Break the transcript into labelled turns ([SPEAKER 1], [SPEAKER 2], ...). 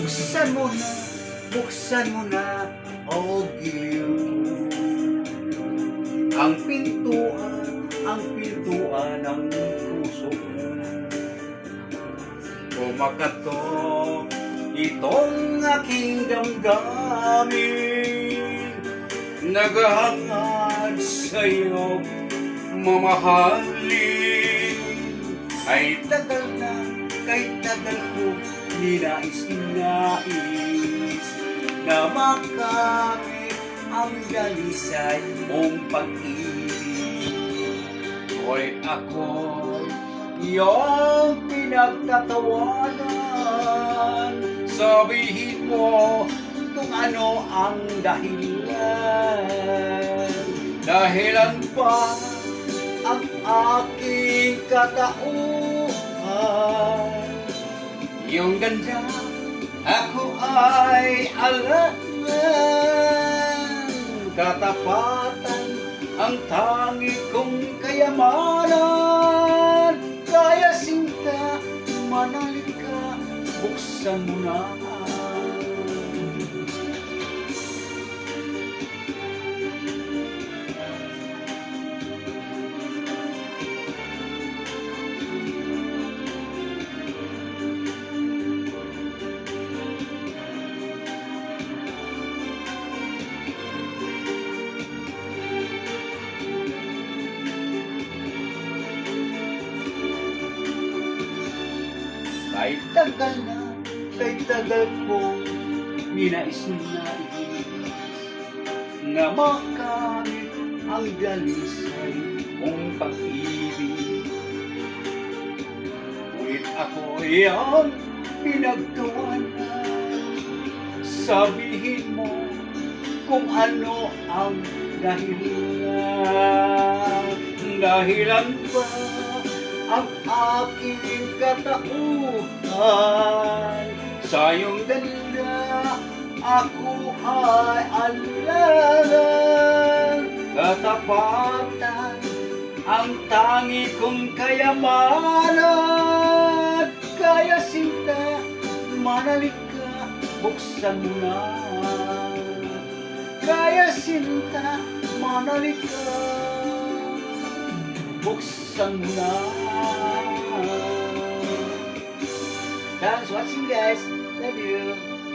[SPEAKER 1] buksan mo na, oh giliw ko. Ang pintuan ng puso ko. Kumakatok itong aking damdamin, naghahangad sa'yo, mamahalin. Ay tagal na, kay tagal ko, ninais na makamit ang dalisay mong pag-ibig. Hoy ako'y iyong pinagtatawanan, sabihin mo kung ano ang dahilan pa ang aking katauhan. Iyong ganda ako ay alangan, katapatan ang tangi kong kayamanan. Kaya sinta, manalik ka, buksan mo na. Kay tagal ko, ninais na makamit ang dalisay mong pag-ibig. Ngunit ako iyang pinagtawanan, sabihin mo kung ano ang dahilan ba ang aking katauhan. Sa iyong ganda, ako ay alangan, katapatan ang tangi kong kayamanan. Kaya sinta, manalik ka, buksan mo na. Kaya sinta, manalik ka, buksan mo na. Thanks for watching, guys.